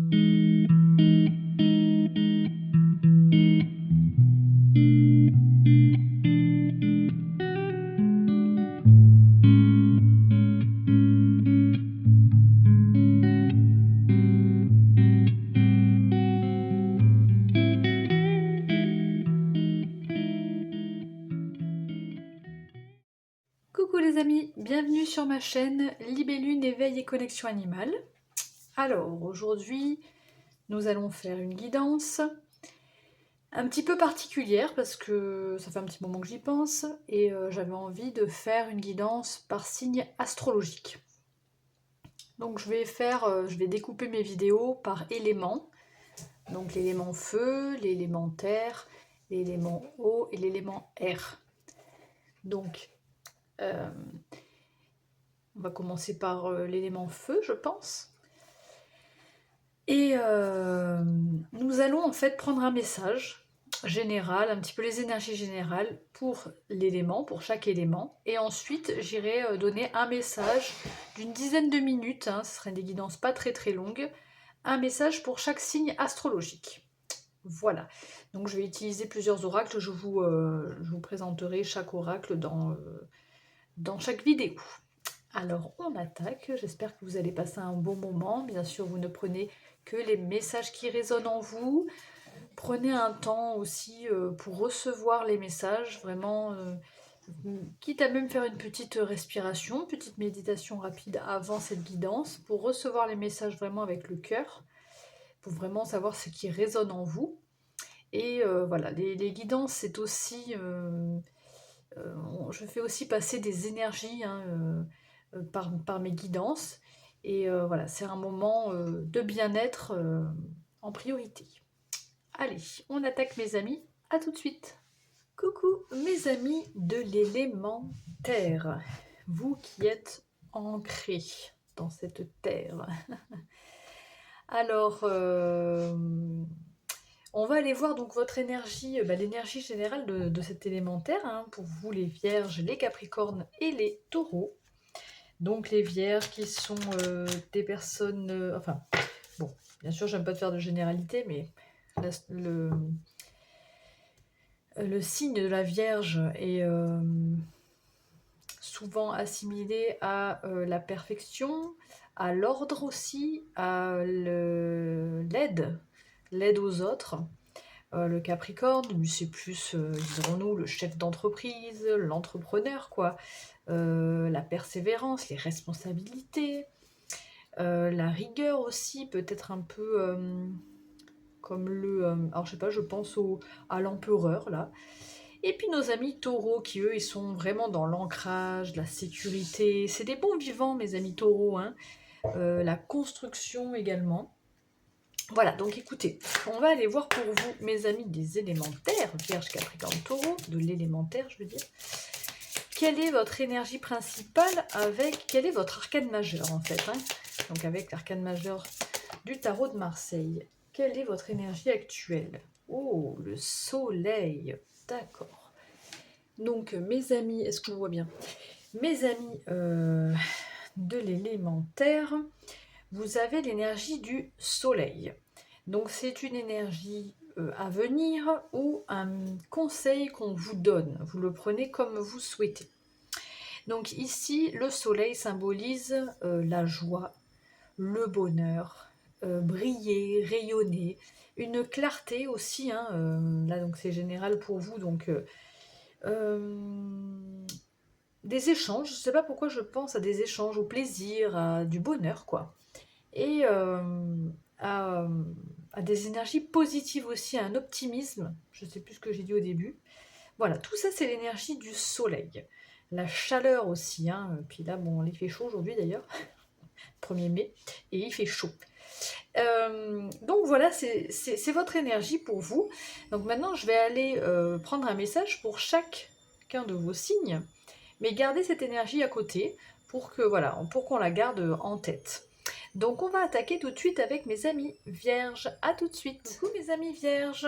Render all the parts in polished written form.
Coucou les amis, bienvenue sur ma chaîne Libellune éveil et connexion animale. Alors aujourd'hui nous allons faire une guidance un petit peu particulière parce que ça fait un petit moment que j'y pense et j'avais envie de faire une guidance par signe astrologique. Donc je vais découper mes vidéos par éléments, donc l'élément feu, l'élément terre, l'élément eau et l'élément air. Donc on va commencer par l'élément feu, je pense. Et nous allons en fait prendre un message général, un petit peu les énergies générales pour l'élément, pour chaque élément. Et ensuite, j'irai donner un message d'une dizaine de minutes, hein, ce serait des guidances pas très très longues, un message pour chaque signe astrologique. Voilà, donc je vais utiliser plusieurs oracles, je vous présenterai chaque oracle dans chaque vidéo. Alors on attaque, j'espère que vous allez passer un bon moment. Bien sûr, vous ne prenez que les messages qui résonnent en vous. Prenez un temps aussi pour recevoir les messages, vraiment, quitte à même faire une petite respiration, petite méditation rapide avant cette guidance, pour recevoir les messages vraiment avec le cœur, pour vraiment savoir ce qui résonne en vous. Et voilà, les guidances, c'est aussi... je fais aussi passer des énergies, hein, par mes guidances. Et voilà, c'est un moment de bien-être en priorité. Allez, on attaque mes amis, à tout de suite. Coucou mes amis de l'élément terre, vous qui êtes ancrés dans cette terre. Alors, on va aller voir donc votre énergie, l'énergie générale de cet élémentaire, hein, pour vous les vierges, les capricornes et les taureaux. Donc les vierges qui sont des personnes... enfin, bon, bien sûr, j'aime pas de faire de généralité, mais le signe de la Vierge est souvent assimilé à la perfection, à l'ordre aussi, à l'aide aux autres. Le Capricorne, lui, c'est plus, dirons-nous, le chef d'entreprise, l'entrepreneur, quoi. La persévérance, les responsabilités, la rigueur aussi, peut-être un peu comme alors je sais pas, je pense à l'empereur, là. Et puis nos amis taureaux, qui eux, ils sont vraiment dans l'ancrage, la sécurité. C'est des bons vivants, mes amis taureaux, hein. La construction également. Voilà, donc écoutez, on va aller voir pour vous, mes amis des élémentaires, Vierge, Capricorne, Taureau, de l'élémentaire, je veux dire. Quelle est votre énergie principale quel est votre arcane majeur, en fait, hein, donc avec l'arcane majeur du tarot de Marseille. Quelle est votre énergie actuelle? Oh, le soleil, d'accord. Donc, mes amis, est-ce qu'on voit bien? Mes amis de l'élémentaire, vous avez l'énergie du soleil. Donc c'est une énergie à venir ou un conseil qu'on vous donne. Vous le prenez comme vous souhaitez. Donc ici, le soleil symbolise la joie, le bonheur, briller, rayonner, une clarté aussi, hein, là donc c'est général pour vous, donc des échanges, je ne sais pas pourquoi je pense à des échanges, au plaisir, à du bonheur, quoi. Et à des énergies positives aussi, à un optimisme, je ne sais plus ce que j'ai dit au début. Voilà, tout ça c'est l'énergie du soleil. La chaleur aussi, hein. Puis là, bon, il fait chaud aujourd'hui d'ailleurs, 1er mai, et il fait chaud. Donc voilà, c'est votre énergie pour vous. Donc maintenant, je vais aller prendre un message pour chacun de vos signes, mais gardez cette énergie à côté pour qu'on la garde en tête. Donc on va attaquer tout de suite avec mes amis vierges. À tout de suite. Coucou mes amis vierges.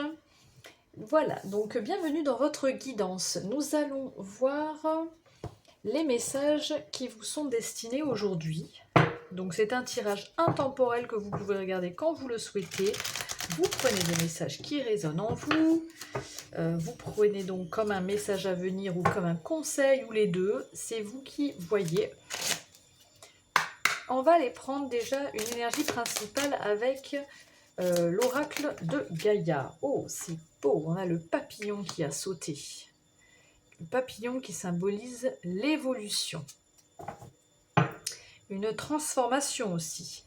Voilà, donc bienvenue dans votre guidance. Nous allons voir les messages qui vous sont destinés aujourd'hui. Donc c'est un tirage intemporel que vous pouvez regarder quand vous le souhaitez. Vous prenez des messages qui résonnent en vous. Vous prenez donc comme un message à venir ou comme un conseil ou les deux. C'est vous qui voyez. On va aller prendre déjà une énergie principale avec l'oracle de Gaïa. Oh, c'est beau, on a le papillon qui a sauté. Le papillon qui symbolise l'évolution. Une transformation aussi.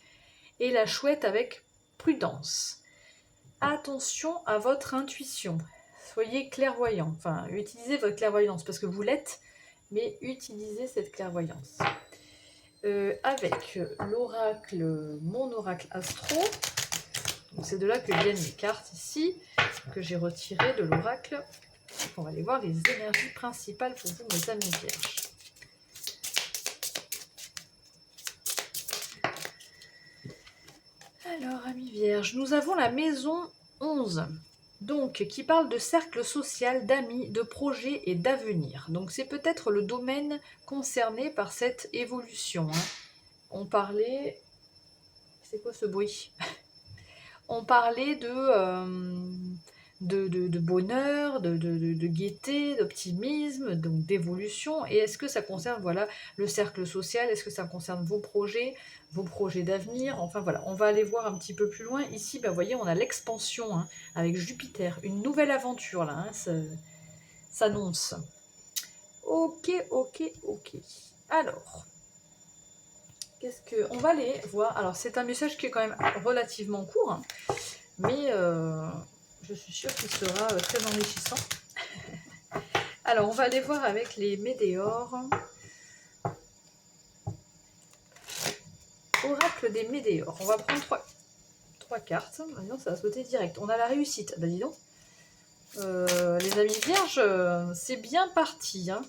Et la chouette avec prudence. Attention à votre intuition. Soyez clairvoyant. Enfin, utilisez votre clairvoyance parce que vous l'êtes, mais utilisez cette clairvoyance. Avec l'oracle, mon oracle astro, c'est de là que viennent les cartes ici, que j'ai retirées de l'oracle. On va aller voir les énergies principales pour vous, mes amis vierges. Alors, amis vierges, nous avons la maison 11, donc qui parle de cercle social, d'amis, de projets et d'avenir. Donc c'est peut-être le domaine concerné par cette évolution. On parlait... C'est quoi ce bruit? On parlait de bonheur, de gaieté, d'optimisme, donc d'évolution. Et est-ce que ça concerne voilà, le cercle social? Est-ce que ça concerne vos projets d'avenir? Enfin voilà, on va aller voir un petit peu plus loin. Ici, vous voyez, on a l'expansion hein, avec Jupiter. Une nouvelle aventure là, hein, ça s'annonce. Ok. Alors, on va aller voir. Alors, c'est un message qui est quand même relativement court, hein, mais je suis sûre qu'il sera très enrichissant. Alors, on va aller voir avec les météores. Oracle des météores. On va prendre trois cartes. Maintenant, ça va sauter direct. On a la réussite. Bah, dis donc. Les amis vierges, c'est bien parti. Hein.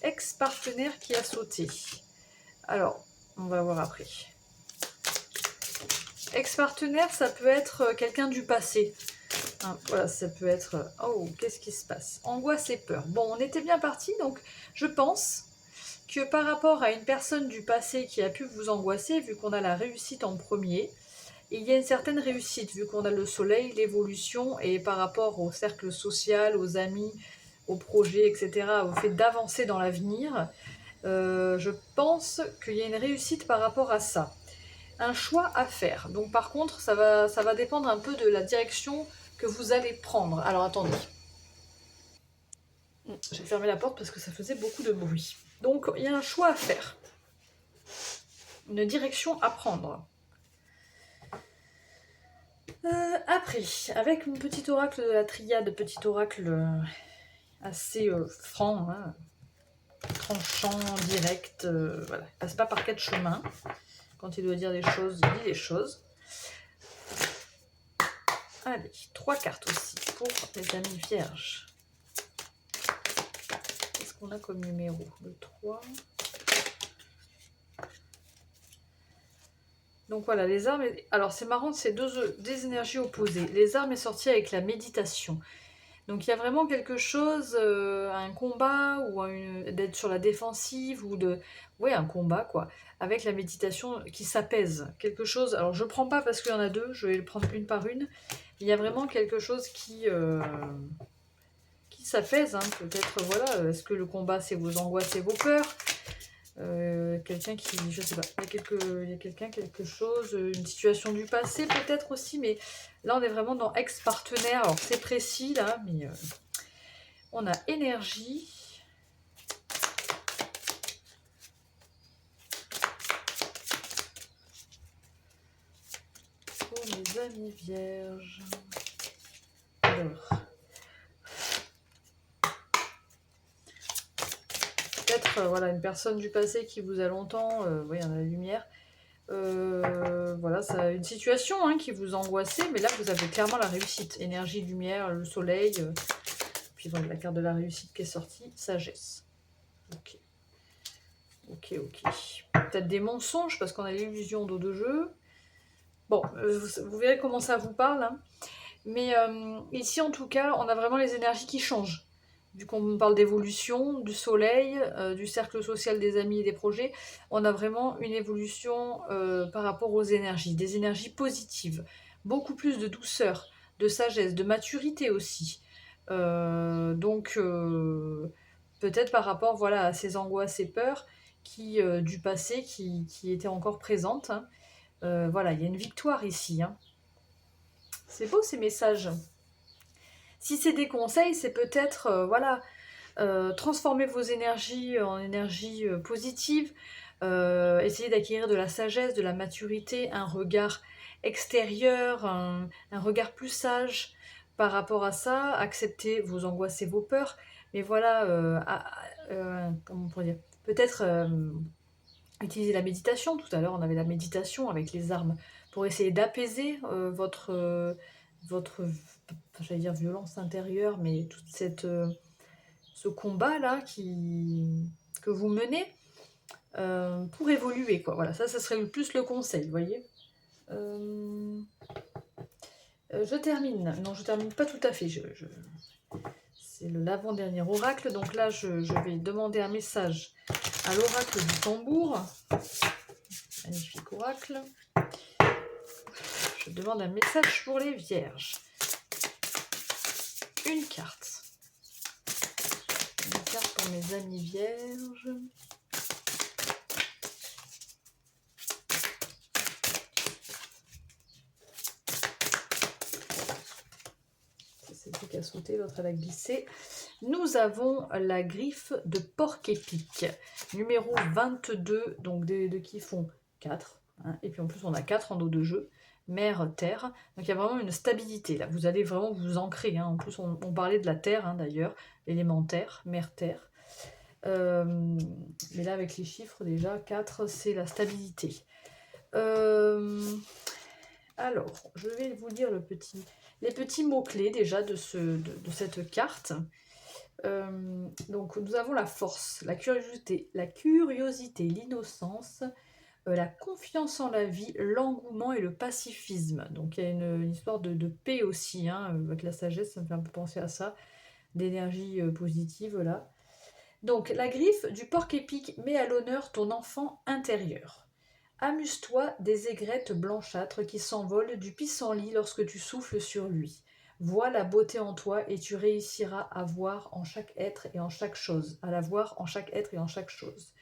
Ex-partenaire qui a sauté. Alors, on va voir après. Ex-partenaire, ça peut être quelqu'un du passé. Hein, voilà, ça peut être... Oh, qu'est-ce qui se passe? Angoisse et peur. Bon, on était bien parti, donc je pense que par rapport à une personne du passé qui a pu vous angoisser, vu qu'on a la réussite en premier, il y a une certaine réussite, vu qu'on a le soleil, l'évolution, et par rapport au cercle social, aux amis, aux projets, etc., au fait d'avancer dans l'avenir, je pense qu'il y a une réussite par rapport à ça. Un choix à faire. Donc par contre, ça va dépendre un peu de la direction que vous allez prendre. Alors attendez. J'ai fermé la porte parce que ça faisait beaucoup de bruit. Donc il y a un choix à faire. Une direction à prendre. Après, avec mon petit oracle de la triade, petit oracle assez franc, hein, tranchant, direct, voilà. Il passe pas par quatre chemins. Quand il doit dire des choses, il dit des choses. Allez, 3 cartes aussi pour les amis vierges. Qu'est-ce qu'on a comme numéro? Le 3. Donc voilà, les armes... Alors c'est marrant, c'est des énergies opposées. Les armes est sorti avec la méditation. Donc il y a vraiment quelque chose, un combat ou d'être sur la défensive ou de... Oui, un combat quoi, avec la méditation qui s'apaise. Quelque chose... Alors je prends pas parce qu'il y en a deux, je vais le prendre une par une. Il y a vraiment quelque chose qui s'apaise. Hein. Peut-être, voilà, est-ce que le combat c'est vos angoisses et vos peurs? Quelqu'un qui, je sais pas, il y a quelqu'un, quelque chose, une situation du passé peut-être aussi, mais là on est vraiment dans ex-partenaire, alors c'est précis là, mais on a énergie. Pour mes amis vierges. Alors. Peut-être voilà, une personne du passé qui vous a longtemps, oui, il y en a la lumière. Voilà, ça, une situation hein, qui vous angoissait, mais là vous avez clairement la réussite. Énergie, lumière, le soleil. Puis voilà, la carte de la réussite qui est sortie, sagesse. Ok. Peut-être des mensonges parce qu'on a l'illusion d'eau de jeu. Bon, vous verrez comment ça vous parle. Hein. Mais ici en tout cas, on a vraiment les énergies qui changent. vu qu'on parle d'évolution, du soleil, du cercle social des amis et des projets, on a vraiment une évolution par rapport aux énergies, des énergies positives, beaucoup plus de douceur, de sagesse, de maturité aussi. Donc, peut-être par rapport voilà, à ces angoisses et peurs du passé qui étaient encore présentes. Hein. Voilà, il y a une victoire ici. Hein. C'est beau ces messages. Si c'est des conseils, c'est peut-être voilà, transformer vos énergies en énergies positives, essayez d'acquérir de la sagesse, de la maturité, un regard extérieur, un regard plus sage par rapport à ça, accepter vos angoisses et vos peurs, mais voilà, comment on pourrait dire, peut-être utiliser la méditation. Tout à l'heure, on avait la méditation avec les armes pour essayer d'apaiser votre, j'allais dire violence intérieure, mais toute ce combat-là que vous menez pour évoluer, quoi. Voilà, ça serait le plus le conseil, vous voyez. Je termine. Non, je termine pas tout à fait. C'est l'avant-dernier oracle. Donc là, je vais demander un message à l'oracle du tambour. Magnifique oracle. Je demande un message pour les vierges. Une carte. Une carte pour mes amis vierges. C'est lui qui a sauté, l'autre elle a glissé. Nous avons la griffe de porc-épic, numéro 22, donc de qui font 4. Hein, et puis en plus on a 4 en dos de jeu, mer, terre. Donc il y a vraiment une stabilité là, vous allez vraiment vous ancrer. Hein. En plus on parlait de la terre hein, d'ailleurs, l'élémentaire, mer, terre. Mais là avec les chiffres déjà, 4 c'est la stabilité. Alors, je vais vous lire les petits mots-clés déjà de cette carte. Donc, nous avons la force, la curiosité, l'innocence, la confiance en la vie, l'engouement et le pacifisme. Donc, il y a une histoire de paix aussi, hein, avec la sagesse, ça me fait un peu penser à ça, d'énergie positive, là. Donc, la griffe du porc-épic met à l'honneur ton enfant intérieur. Amuse-toi des aigrettes blanchâtres qui s'envolent du pissenlit lorsque tu souffles sur lui. Vois la beauté en toi et tu réussiras à voir en chaque être et en chaque chose, à la voir en chaque être et en chaque chose.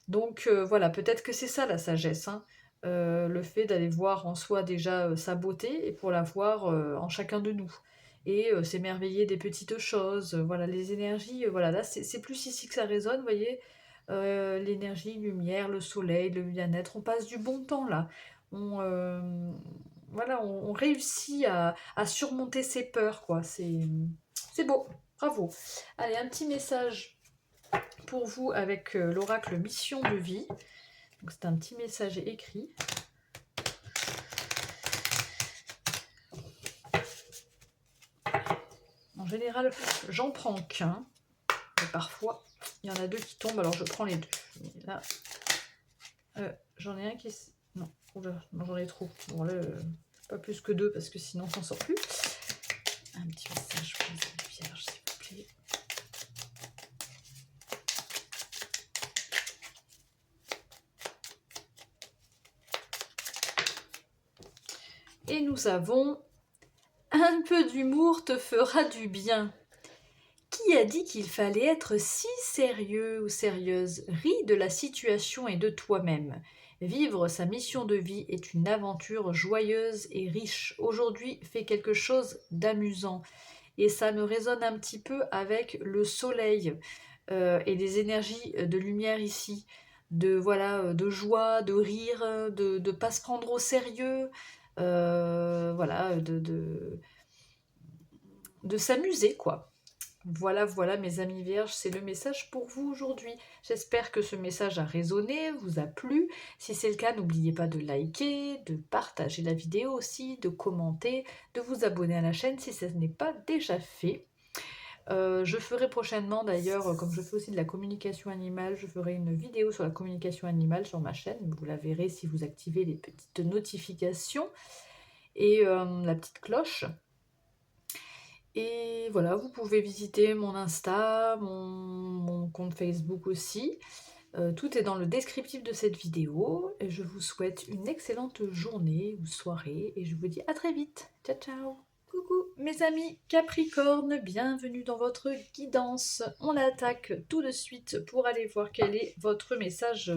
Donc voilà, peut-être que c'est ça la sagesse, hein. Le fait d'aller voir en soi déjà sa beauté et pour la voir en chacun de nous. Et s'émerveiller des petites choses, voilà, les énergies, voilà, là c'est plus ici que ça résonne, vous voyez, l'énergie, lumière, le soleil, le bien-être, on passe du bon temps là. Voilà, on réussit à surmonter ses peurs, quoi. C'est beau, bravo. Allez, un petit message pour vous avec l'oracle mission de vie. Donc c'est un petit message écrit. En général, j'en prends qu'un, mais parfois il y en a deux qui tombent, alors je prends les deux. Mais là, j'en ai un qui... Non, non j'en ai trop. Bon là, pas plus que deux parce que sinon on s'en sort plus. Un petit message pour les amis vierges, s'il vous plaît. Et nous avons un peu d'humour te fera du bien. Qui a dit qu'il fallait être si sérieux ou sérieuse? Ris de la situation et de toi-même. Vivre sa mission de vie est une aventure joyeuse et riche. Aujourd'hui, fais quelque chose d'amusant. Et ça me résonne un petit peu avec le soleil et des énergies de lumière ici. De joie, de rire, de ne pas se prendre au sérieux. Voilà, de s'amuser, quoi. Voilà mes amis vierges, c'est le message pour vous aujourd'hui. J'espère que ce message a résonné, vous a plu. Si c'est le cas, n'oubliez pas de liker, de partager la vidéo aussi, de commenter, de vous abonner à la chaîne si ce n'est pas déjà fait. Je ferai prochainement d'ailleurs, comme je fais aussi de la communication animale, je ferai une vidéo sur la communication animale sur ma chaîne. Vous la verrez si vous activez les petites notifications et la petite cloche. Et voilà, vous pouvez visiter mon Insta, mon compte Facebook aussi. Tout est dans le descriptif de cette vidéo. Et je vous souhaite une excellente journée ou soirée et je vous dis à très vite. Ciao ciao. Coucou mes amis Capricorne, bienvenue dans votre guidance. On attaque tout de suite pour aller voir quel est votre message,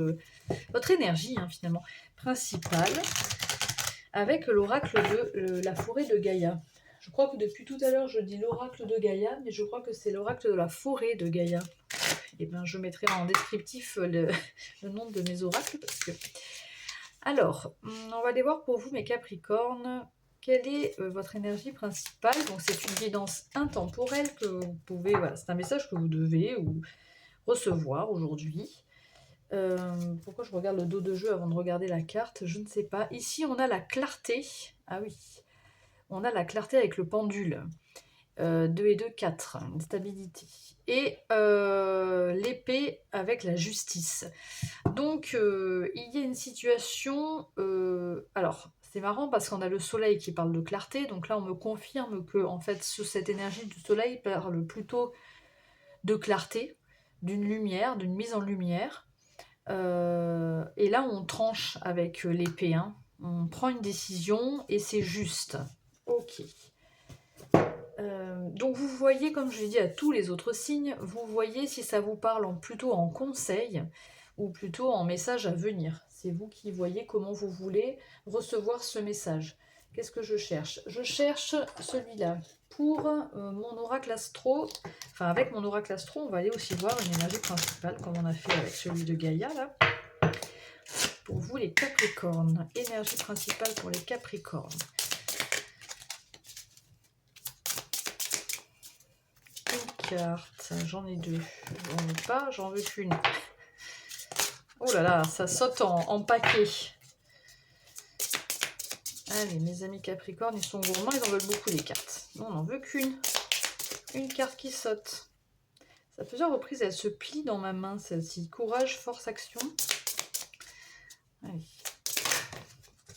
votre énergie finalement principale avec l'oracle de la forêt de Gaïa. Je crois que depuis tout à l'heure je dis l'oracle de Gaïa, mais je crois que c'est l'oracle de la forêt de Gaïa. Et bien je mettrai en descriptif le nom de mes oracles parce que... Alors, on va aller voir pour vous mes Capricornes. Quelle est votre énergie principale? Donc c'est une guidance intemporelle que vous pouvez... Voilà, c'est un message que vous devez ou recevoir aujourd'hui. Pourquoi je regarde le dos de jeu avant de regarder la carte? Je ne sais pas. Ici, on a la clarté. Ah oui. On a la clarté avec le pendule. 2 et 2, 4. Une stabilité. Et l'épée avec la justice. Donc, il y a une situation... alors, c'est marrant parce qu'on a le soleil qui parle de clarté. Donc là, on me confirme que en fait, cette énergie du soleil parle plutôt de clarté, d'une lumière, d'une mise en lumière. Et là, on tranche avec l'épée. On prend une décision et c'est juste. Ok. Donc vous voyez, comme je l'ai dit à tous les autres signes, vous voyez si ça vous parle plutôt en conseil ou plutôt en message à venir. C'est vous qui voyez comment vous voulez recevoir ce message. Qu'est-ce que je cherche? Je cherche celui-là. Pour mon oracle astro, enfin avec mon oracle astro, on va aller aussi voir une énergie principale comme on a fait avec celui de Gaïa là. Pour vous les Capricornes, énergie principale pour les Capricornes. Une carte, j'en ai deux. J'en veux pas, j'en veux qu'une. Oh là là, ça saute en paquet. Allez, mes amis Capricornes, ils sont gourmands, ils en veulent beaucoup les cartes. Non, on n'en veut qu'une. Une carte qui saute. À plusieurs reprises, elle se plie dans ma main, celle-ci. Courage, force, action. Allez.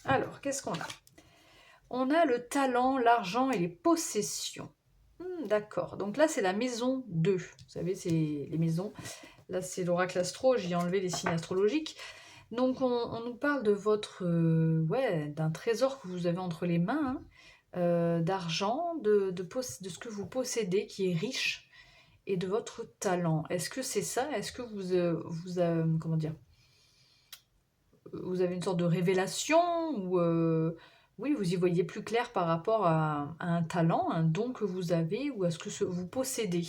Alors, qu'est-ce qu'on a? On a le talent, l'argent et les possessions. D'accord. Donc là, c'est la maison 2. Vous savez, c'est les maisons. Là, c'est l'oracle astro. J'y ai enlevé les signes astrologiques. Donc, on nous parle de votre... d'un trésor que vous avez entre les mains. D'argent, de ce que vous possédez, qui est riche. Et de votre talent. Est-ce que c'est ça? Est-ce que comment dire? Vous avez une sorte de révélation ou oui, vous y voyez plus clair par rapport à un talent, un don que vous avez ou à ce que vous possédez.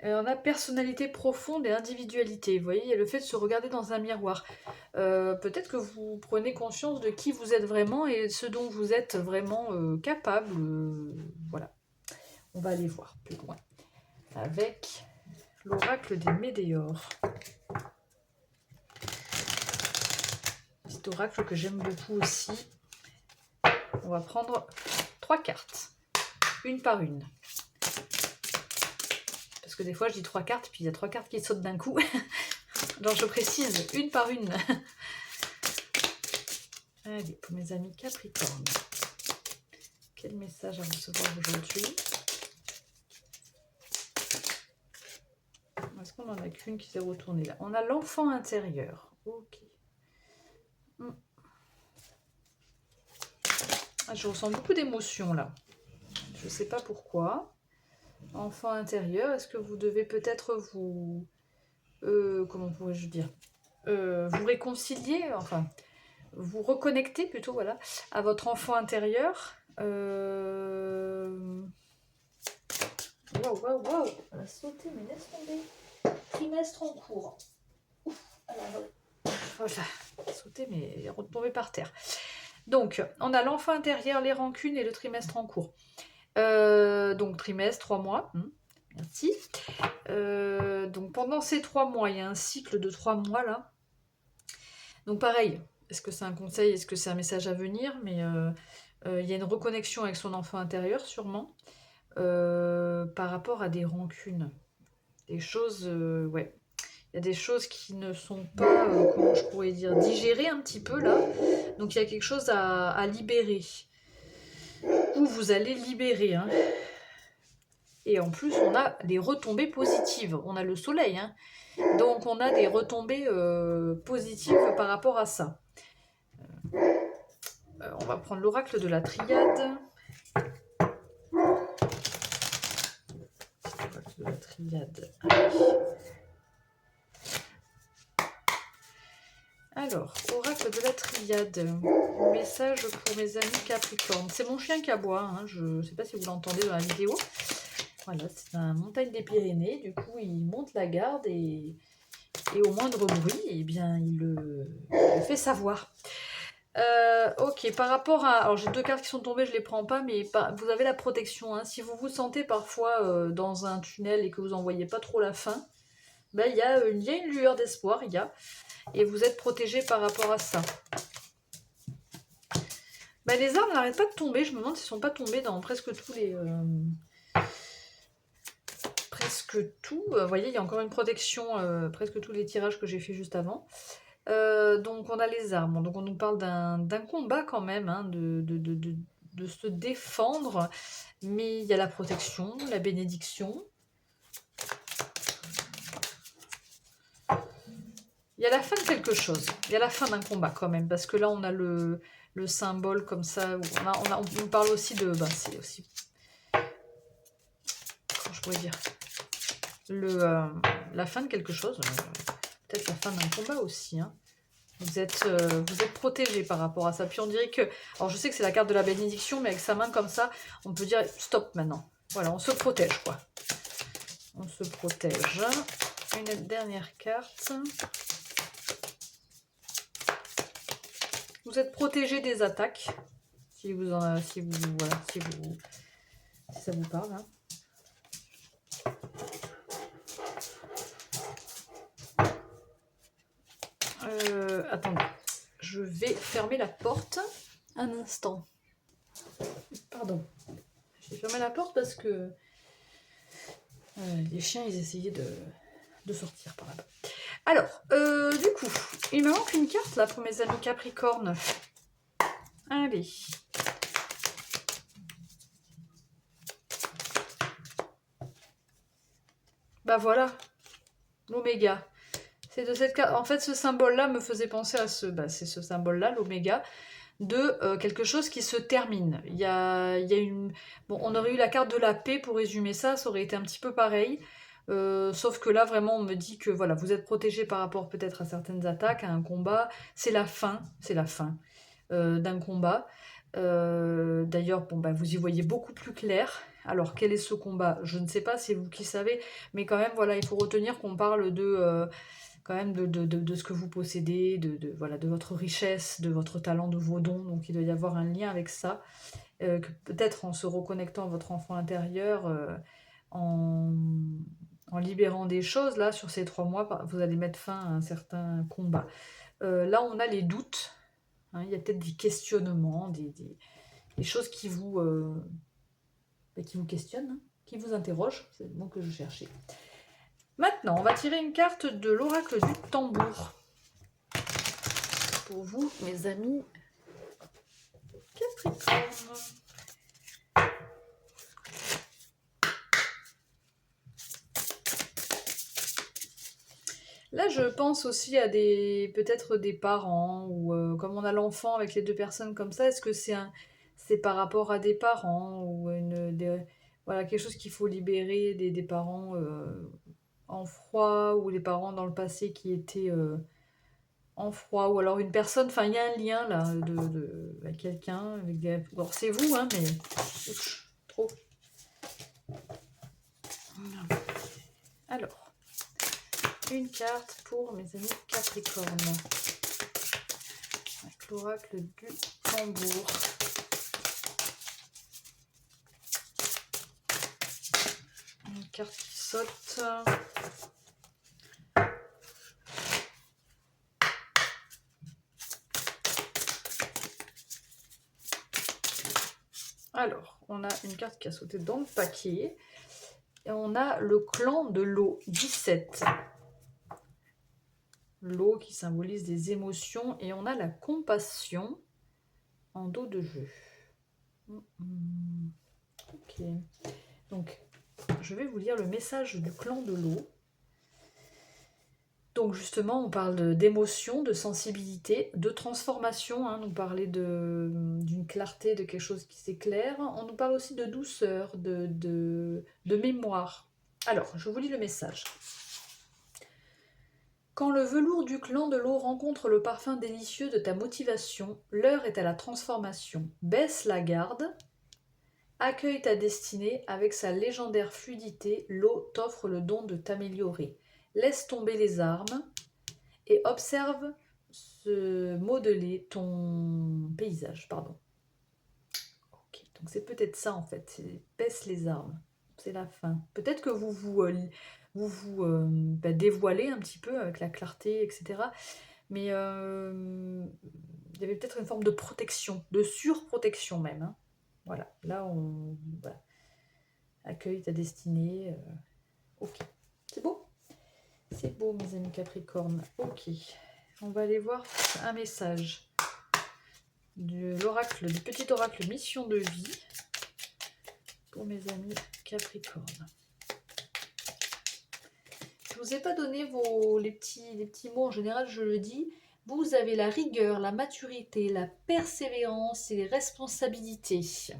On a personnalité profonde et individualité. Vous voyez, il y a le fait de se regarder dans un miroir. Peut-être que vous prenez conscience de qui vous êtes vraiment et ce dont vous êtes vraiment capable. Voilà. On va aller voir plus loin. Avec l'oracle des Médéors. Cet oracle que j'aime beaucoup aussi. On va prendre 3 cartes, une par une. Parce que des fois je dis 3 cartes, puis il y a 3 cartes qui sautent d'un coup. Alors je précise, une par une. Allez, pour mes amis Capricorne. Quel message à recevoir aujourd'hui? Est-ce qu'on en a qu'une qui s'est retournée là? On a l'enfant intérieur. Ok. Je ressens beaucoup d'émotions là. Je ne sais pas pourquoi. Enfant intérieur, est-ce que vous devez peut-être vous... comment pourrais-je dire vous réconcilier, enfin, vous reconnecter plutôt, voilà, à votre enfant intérieur. Waouh, waouh, waouh. Elle a sauté, mais laisse tomber. Trimestre en cours. Ouf, voilà, sauter, mais elle est retombée par terre. Donc, on a l'enfant intérieur, les rancunes et le trimestre en cours. Donc, trimestre, 3 mois. Merci. Donc, pendant ces 3 mois, il y a un cycle de 3 mois là. Donc, pareil, est-ce que c'est un conseil, est-ce que c'est un message à venir? Mais il y a une reconnexion avec son enfant intérieur, sûrement, par rapport à des rancunes. Des choses, ouais. Il y a des choses qui ne sont pas, comment je pourrais dire, digérées un petit peu là. Donc il y a quelque chose à libérer. où vous allez libérer. Hein. Et en plus, on a des retombées positives. On a le soleil. Hein. Donc, on a des retombées positives par rapport à ça. On va prendre l'oracle de la triade. L'oracle de la triade. Alors, oracle de la triade. Message pour mes amis Capricorne. C'est mon chien qui aboie. Hein. Je ne sais pas si vous l'entendez dans la vidéo. Voilà, c'est la montagne des Pyrénées. Du coup, il monte la garde et au moindre bruit, eh bien, il le fait savoir. Ok, par rapport à... Alors, j'ai 2 cartes qui sont tombées, je les prends pas, mais vous avez la protection. Hein. Si vous vous sentez parfois dans un tunnel et que vous n'en voyez pas trop la fin, ben, il y a une lueur d'espoir, et vous êtes protégé par rapport à ça. Ben, les arbres n'arrêtent pas de tomber, je me demande s'ils ne sont pas tombés dans presque tous les... presque tout. Vous voyez, il y a encore une protection, presque tous les tirages que j'ai fait juste avant. Donc on a les armes, donc on nous parle d'un combat quand même, hein, de se défendre, mais il y a la protection, la bénédiction. Il y a la fin de quelque chose, il y a la fin d'un combat quand même, parce que là on a le symbole comme ça, où on nous parle aussi de... Ben, c'est aussi... Comment je pourrais dire la fin de quelque chose, peut-être la fin d'un combat aussi, hein. Vous êtes protégé par rapport à ça. Puis on dirait que... Alors je sais que c'est la carte de la bénédiction, mais avec sa main comme ça, on peut dire stop maintenant. Voilà, on se protège quoi. On se protège. Une dernière carte. Vous êtes protégé des attaques. Si ça vous parle. Hein. Attendez. Je vais fermer la porte un instant. Pardon. J'ai fermé la porte parce que les chiens, ils essayaient de sortir par là-bas. Alors, du coup, il me manque une carte là pour mes amis Capricorne. Allez. Bah voilà, l'oméga. C'est de cette carte. En fait, ce symbole-là me faisait penser à c'est ce symbole-là, l'oméga, de quelque chose qui se termine. Il y a une... Bon, on aurait eu la carte de la paix pour résumer ça, ça aurait été un petit peu pareil. Sauf que là, vraiment, on me dit que voilà, vous êtes protégé par rapport peut-être à certaines attaques, à un combat. C'est la fin d'un combat. D'ailleurs, bon, bah, vous y voyez beaucoup plus clair. Alors, quel est ce combat? Je ne sais pas, c'est vous qui savez. Mais quand même, voilà, il faut retenir qu'on parle quand même de ce que vous possédez, voilà, de votre richesse, de votre talent, de vos dons. Donc il doit y avoir un lien avec ça. Que peut-être en se reconnectant à votre enfant intérieur, en libérant des choses, là, sur ces 3 mois, vous allez mettre fin à un certain combat. Là, on a les doutes. Hein, il y a peut-être des questionnements, des choses qui vous questionnent, hein, qui vous interrogent. C'est le mot que je cherchais. Maintenant, on va tirer une carte de l'oracle du tambour. Pour vous, mes amis Capricorne. Là, je pense aussi à peut-être des parents, ou comme on a l'enfant avec les 2 personnes comme ça, est-ce que c'est par rapport à des parents, ou voilà, quelque chose qu'il faut libérer des parents en froid, ou les parents dans le passé qui étaient en froid, ou alors une personne, enfin il y a un lien là avec quelqu'un, alors c'est vous, hein, mais ouch, trop. Alors, une carte pour mes amis Capricorne, avec l'oracle du tambour. Une carte qui saute. Alors, on a une carte qui a sauté dans le paquet. Et on a le clan de l'eau, 17. L'eau qui symbolise des émotions. Et on a la compassion en dos de jeu. Ok. Donc, je vais vous lire le message du clan de l'eau. Donc justement, on parle d'émotion, de sensibilité, de transformation. Hein, nous parler d'une clarté, de quelque chose qui s'éclaire. On nous parle aussi de douceur, de mémoire. Alors, je vous lis le message. Quand le velours du clan de l'eau rencontre le parfum délicieux de ta motivation, l'heure est à la transformation. Baisse la garde, accueille ta destinée avec sa légendaire fluidité, l'eau t'offre le don de t'améliorer. Laisse tomber les armes et observe se modeler ton paysage. Pardon. Ok, donc c'est peut-être ça en fait, baisse les armes, c'est la fin. Peut-être que vous dévoilez un petit peu avec la clarté, etc. Mais il y avait peut-être une forme de protection, de surprotection même. Hein. Voilà, là on accueille ta destinée. Ok, c'est beau. C'est beau mes amis Capricorne. Ok, on va aller voir un message de l'oracle, du petit oracle mission de vie pour mes amis Capricorne. Je ne vous ai pas donné les petits mots, en général je le dis. Vous avez la rigueur, la maturité, la persévérance et les responsabilités. Je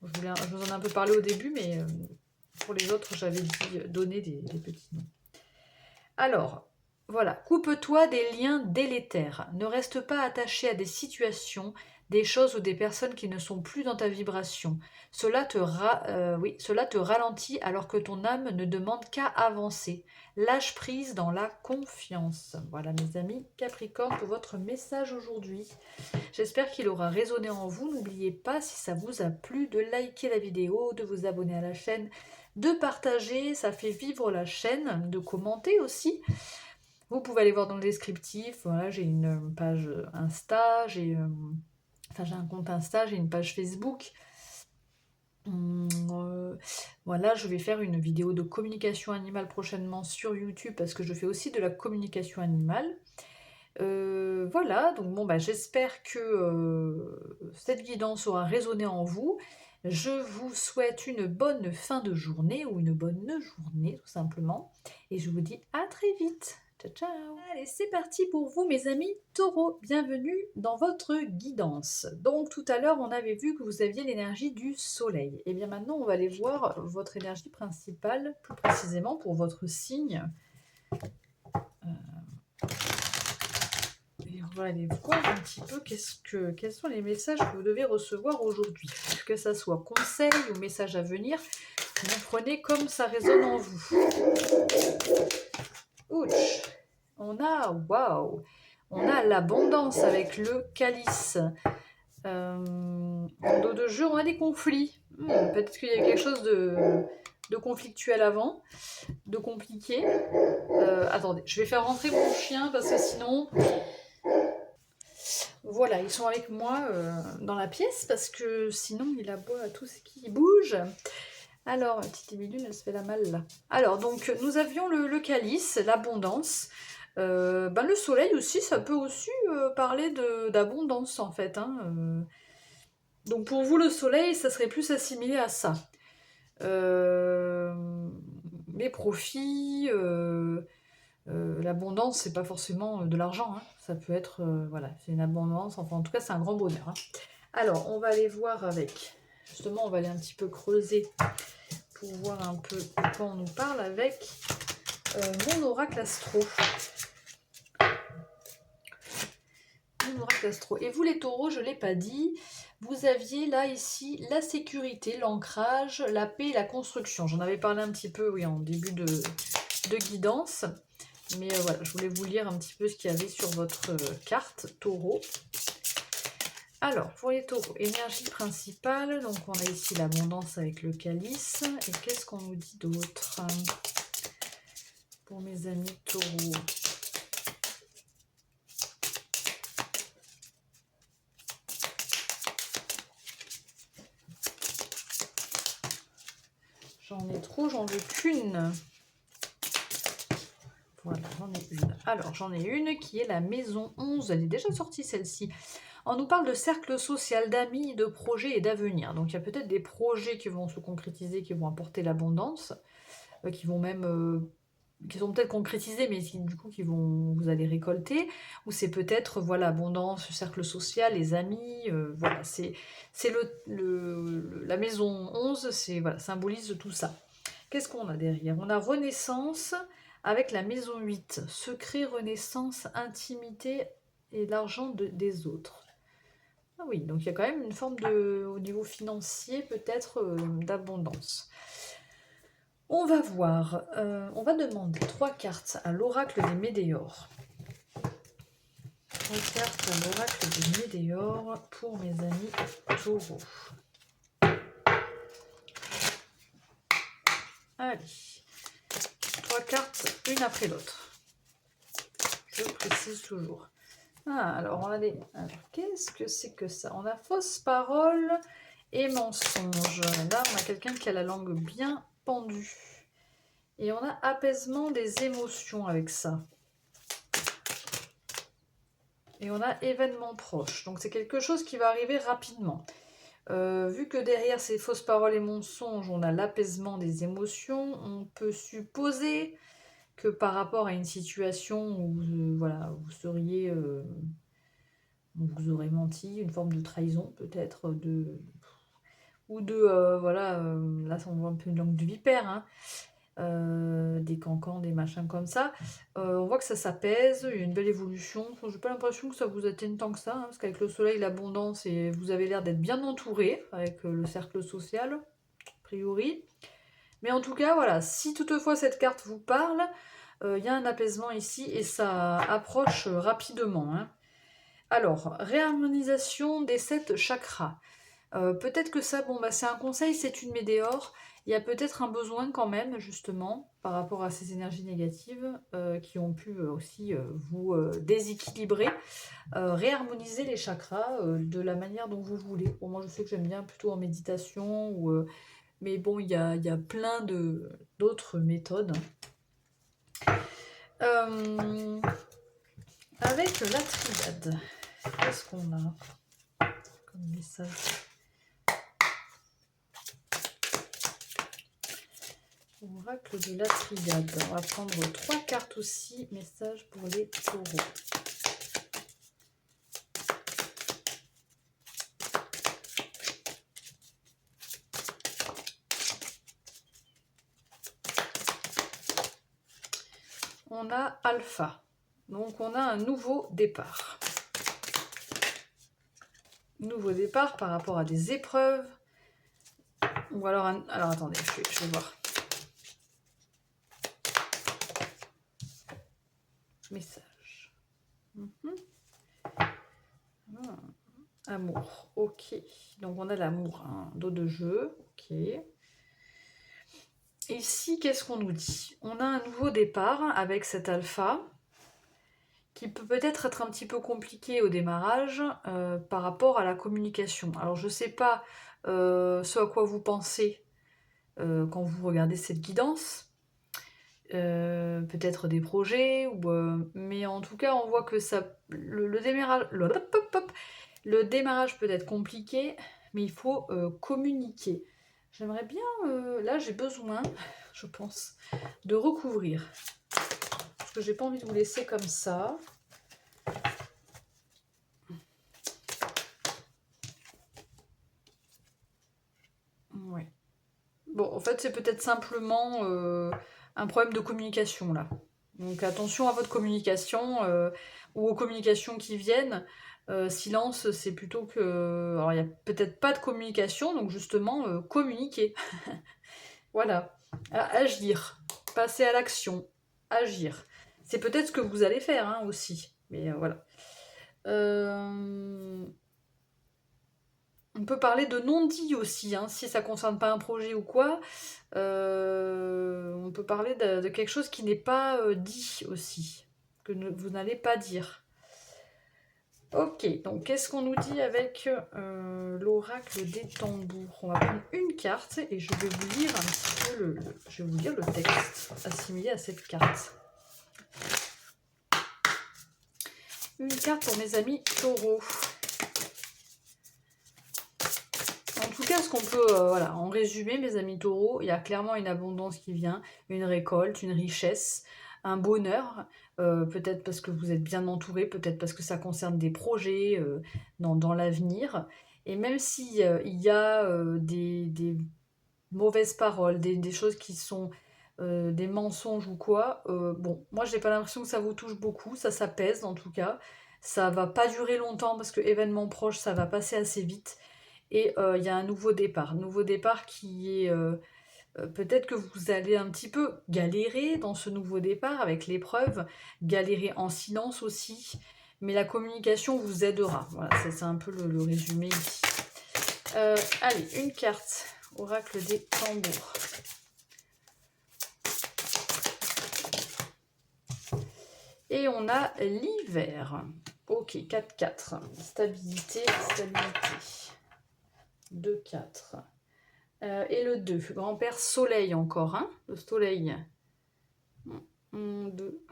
vous en ai un peu parlé au début, mais pour les autres, j'avais dit donner des petits noms. Alors, voilà, coupe-toi des liens délétères. Ne reste pas attaché à des situations, des choses ou des personnes qui ne sont plus dans ta vibration. Cela te ralentit alors que ton âme ne demande qu'à avancer. Lâche prise dans la confiance. Voilà mes amis Capricorne pour votre message aujourd'hui. J'espère qu'il aura résonné en vous. N'oubliez pas, si ça vous a plu, de liker la vidéo, de vous abonner à la chaîne, de partager, ça fait vivre la chaîne, de commenter aussi. Vous pouvez aller voir dans le descriptif, voilà, j'ai une page Insta, j'ai un compte Insta, j'ai une page Facebook. Voilà, je vais faire une vidéo de communication animale prochainement sur YouTube parce que je fais aussi de la communication animale. Voilà, donc bon, j'espère que cette guidance aura résonné en vous. Je vous souhaite une bonne fin de journée ou une bonne journée tout simplement. Et je vous dis à très vite. Ciao, ciao. Allez, c'est parti pour vous mes amis taureaux. Bienvenue dans votre guidance. Donc tout à l'heure, on avait vu que vous aviez l'énergie du soleil. Et bien maintenant, on va aller voir votre énergie principale, plus précisément pour votre signe. Et on va aller voir un petit peu quels sont les messages que vous devez recevoir aujourd'hui. Que ça soit conseil ou message à venir, vous prenez comme ça résonne en vous. Ouch. On a l'abondance avec le calice. En dos de jeu, on a des conflits. Peut-être qu'il y a quelque chose de conflictuel avant, de compliqué. Attendez, je vais faire rentrer mon chien parce que sinon... Voilà, ils sont avec moi dans la pièce parce que sinon il aboie à tout ce qui bouge. Alors, la petite Émilune, elle se fait la malle là. Alors, donc, nous avions le calice, l'abondance. Le soleil aussi, ça peut aussi parler d'abondance en fait. Hein. Donc, pour vous, le soleil, ça serait plus assimilé à ça. Les profits... l'abondance, c'est pas forcément de l'argent, hein. Ça peut être, voilà, c'est une abondance, enfin en tout cas c'est un grand bonheur. Hein. Alors, on va aller voir avec, justement on va aller un petit peu creuser pour voir un peu de quoi on nous parle avec mon oracle astro. Mon oracle astro. Et vous les taureaux, je ne l'ai pas dit, vous aviez là ici la sécurité, l'ancrage, la paix et la construction. J'en avais parlé un petit peu, oui, en début de guidance. Mais voilà, je voulais vous lire un petit peu ce qu'il y avait sur votre carte taureau. Alors, pour les taureaux, énergie principale. Donc, on a ici l'abondance avec le calice. Et qu'est-ce qu'on nous dit d'autre pour mes amis taureaux? J'en ai trop, j'en veux qu'une. Voilà, j'en ai une. Alors, j'en ai une qui est la maison 11. Elle est déjà sortie, celle-ci. On nous parle de cercle social, d'amis, de projets et d'avenir. Donc il y a peut-être des projets qui vont se concrétiser, qui vont apporter l'abondance, qui vont même... qui sont peut-être concrétisés, mais du coup vous allez récolter, ou c'est peut-être voilà abondance, cercle social, les amis, voilà, c'est la maison 11, c'est voilà, symbolise tout ça. Qu'est-ce qu'on a derrière? On a renaissance avec la maison 8, secret, renaissance, intimité et l'argent des autres. Ah oui, donc il y a quand même une forme de, au niveau financier peut-être d'abondance. On va voir, on va demander 3 cartes à l'oracle des Médéors. 3 cartes à l'oracle des Médéors pour mes amis taureaux. Allez, 3 cartes, une après l'autre. Je précise toujours. Ah, alors on a des... Alors, qu'est-ce que c'est que ça? On a fausse parole et mensonge. Là, on a quelqu'un qui a la langue bien pendue. Et on a apaisement des émotions avec ça. Et on a événement proche. Donc c'est quelque chose qui va arriver rapidement. Vu que derrière ces fausses paroles et mensonges, on a l'apaisement des émotions, on peut supposer que par rapport à une situation où voilà, vous seriez... vous aurez menti, une forme de trahison peut-être, ou de... voilà, là on voit un peu une langue de vipère, hein. Des cancans, des machins comme ça. On voit que ça s'apaise, il y a une belle évolution. J'ai pas l'impression que ça vous atteigne tant que ça, hein, parce qu'avec le soleil, l'abondance, et vous avez l'air d'être bien entouré avec le cercle social, a priori. Mais en tout cas, voilà, si toutefois cette carte vous parle, il y a un apaisement ici et ça approche rapidement, hein. Alors, réharmonisation des 7 chakras. Peut-être que ça, bon, bah, c'est un conseil, c'est une météore. Il y a peut-être un besoin quand même, justement, par rapport à ces énergies négatives qui ont pu aussi vous déséquilibrer. Réharmoniser les chakras de la manière dont vous voulez. Bon, moi, je sais que j'aime bien plutôt en méditation, mais bon, il y a plein d'autres méthodes. Avec la triade, qu'est-ce qu'on a comme message? Oracle de la triade. On va prendre 3 cartes aussi. Message pour les taureaux. On a Alpha. Donc on a un nouveau départ. Nouveau départ par rapport à des épreuves. Ou alors... Alors attendez, je vais voir. Message. Amour, ok. Donc on a l'amour, un dos de jeu, ok. Ici, qu'est-ce qu'on nous dit? On a un nouveau départ avec cet alpha qui peut peut-être être un petit peu compliqué au démarrage par rapport à la communication. Alors je ne sais pas ce à quoi vous pensez quand vous regardez cette guidance. Peut-être des projets, mais en tout cas on voit que ça, le démarrage peut être compliqué, mais il faut communiquer. J'aimerais bien, là j'ai besoin, je pense, de recouvrir. Parce que j'ai pas envie de vous laisser comme ça. Ouais. Bon, en fait c'est peut-être simplement un problème de communication là. Donc attention à votre communication ou aux communications qui viennent. Silence, c'est plutôt que... Alors, il n'y a peut-être pas de communication, donc justement, communiquer. Voilà. Agir. Passer à l'action. Agir. C'est peut-être ce que vous allez faire hein, aussi. Mais voilà. On peut parler de non-dit aussi, hein, si ça ne concerne pas un projet ou quoi. On peut parler de quelque chose qui n'est pas dit aussi, que vous n'allez pas dire. Ok, donc qu'est-ce qu'on nous dit avec l'oracle des tambours? On va prendre une carte et je vais vous lire un petit peu je vais vous lire le texte assimilé à cette carte. Une carte pour mes amis taureaux. cas, ce qu'on peut, voilà, en résumé, mes amis taureaux, il y a clairement une abondance qui vient, une récolte, une richesse, un bonheur, peut-être parce que vous êtes bien entouré, peut-être parce que ça concerne des projets dans l'avenir. Et même si il y a des mauvaises paroles, des choses qui sont des mensonges ou quoi, bon, moi j'ai pas l'impression que ça vous touche beaucoup, ça s'apaise en tout cas. Ça va pas durer longtemps parce que événement proche, ça va passer assez vite. Et il y a un nouveau départ qui est... peut-être que vous allez un petit peu galérer dans ce nouveau départ avec l'épreuve, galérer en silence aussi, mais la communication vous aidera. Voilà, ça c'est un peu le résumé ici. Allez, une carte, oracle des tambours. Et on a l'hiver. Ok, 4-4. Stabilité, stabilité. 2-4. Et le 2. Grand-père soleil encore, hein, le soleil. 2.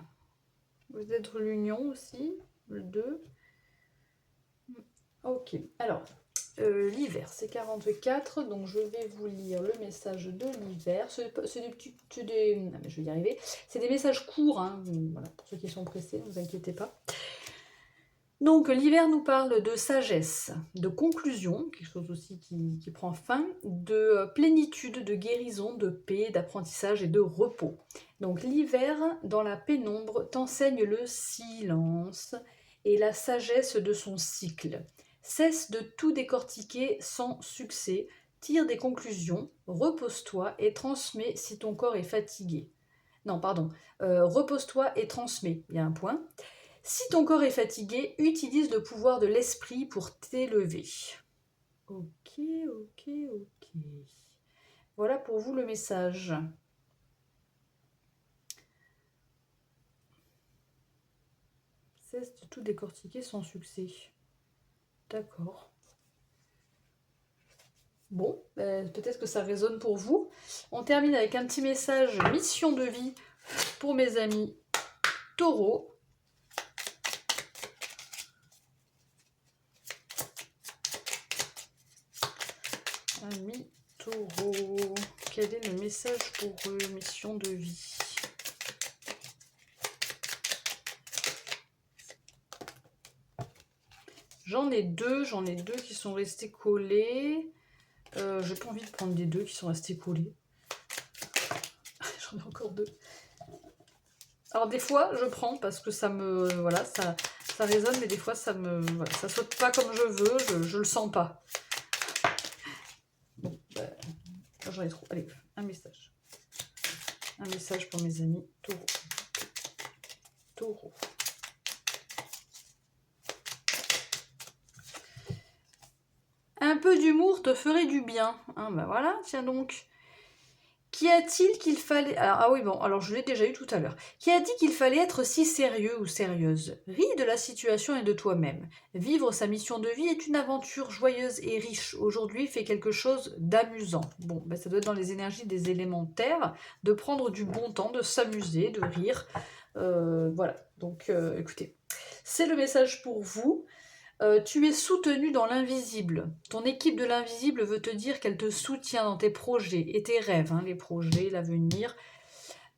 Peut-être l'union aussi, le 2. Ok, alors, l'hiver, c'est 44, donc je vais vous lire le message de l'hiver. C'est des petits... je vais y arriver. C'est des messages courts, hein, voilà, pour ceux qui sont pressés, ne vous inquiétez pas. Donc l'hiver nous parle de sagesse, de conclusion, quelque chose aussi qui prend fin, de plénitude, de guérison, de paix, d'apprentissage et de repos. Donc l'hiver, dans la pénombre, t'enseigne le silence et la sagesse de son cycle. Cesse de tout décortiquer sans succès, tire des conclusions, repose-toi et transmets si ton corps est fatigué. Non, pardon, repose-toi et transmets, il y a un point. Si ton corps est fatigué, utilise le pouvoir de l'esprit pour t'élever. Ok, ok, ok. Voilà pour vous le message. Cesse de tout décortiquer sans succès. D'accord. Bon, peut-être que ça résonne pour vous. On termine avec un petit message mission de vie pour mes amis taureaux. Amis taureaux, quel est le message pour eux, mission de vie? J'en ai deux qui sont restés collés. J'ai pas envie de prendre les deux qui sont restés collés. J'en ai encore deux. Alors des fois, je prends parce que ça me... Voilà, ça résonne, mais des fois, ça me... Voilà, ça saute pas comme je veux, je le sens pas. Bon, ben, j'en ai trop. Allez, un message. Un message pour mes amis taureaux. Taureaux. Un peu d'humour te ferait du bien. Hein, ben voilà, tiens donc. Qu'y a-t-il qu'il fallait... ah oui, bon, alors je l'ai déjà eu tout à l'heure. Qui a dit qu'il fallait être si sérieux ou sérieuse? Ris de la situation et de toi-même. Vivre sa mission de vie est une aventure joyeuse et riche. Aujourd'hui, fais quelque chose d'amusant. Bon, ben ça doit être dans les énergies des élémentaires, de prendre du bon temps, de s'amuser, de rire. Voilà, donc écoutez, c'est le message pour vous. Tu es soutenu dans l'invisible. Ton équipe de l'invisible veut te dire qu'elle te soutient dans tes projets et tes rêves, hein, les projets, l'avenir.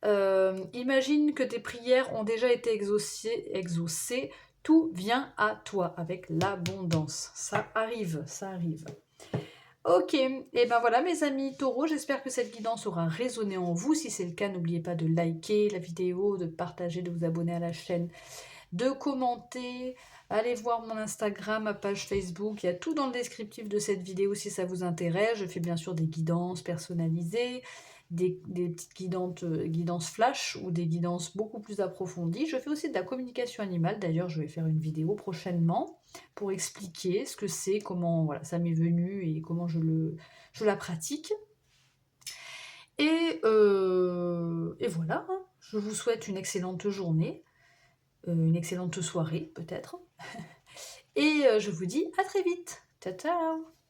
Imagine que tes prières ont déjà été exaucées. Tout vient à toi avec l'abondance. Ça arrive, ça arrive. Ok, et ben voilà mes amis taureaux, j'espère que cette guidance aura résonné en vous. Si c'est le cas, n'oubliez pas de liker la vidéo, de partager, de vous abonner à la chaîne, de commenter. Allez voir mon Instagram, ma page Facebook, il y a tout dans le descriptif de cette vidéo si ça vous intéresse. Je fais bien sûr des guidances personnalisées, des petites guidances flash ou des guidances beaucoup plus approfondies. Je fais aussi de la communication animale, d'ailleurs je vais faire une vidéo prochainement pour expliquer ce que c'est, comment voilà, ça m'est venu et comment je la pratique. Et voilà, hein. Je vous souhaite une excellente journée. Une excellente soirée peut-être. Et je vous dis à très vite. Ciao, ciao!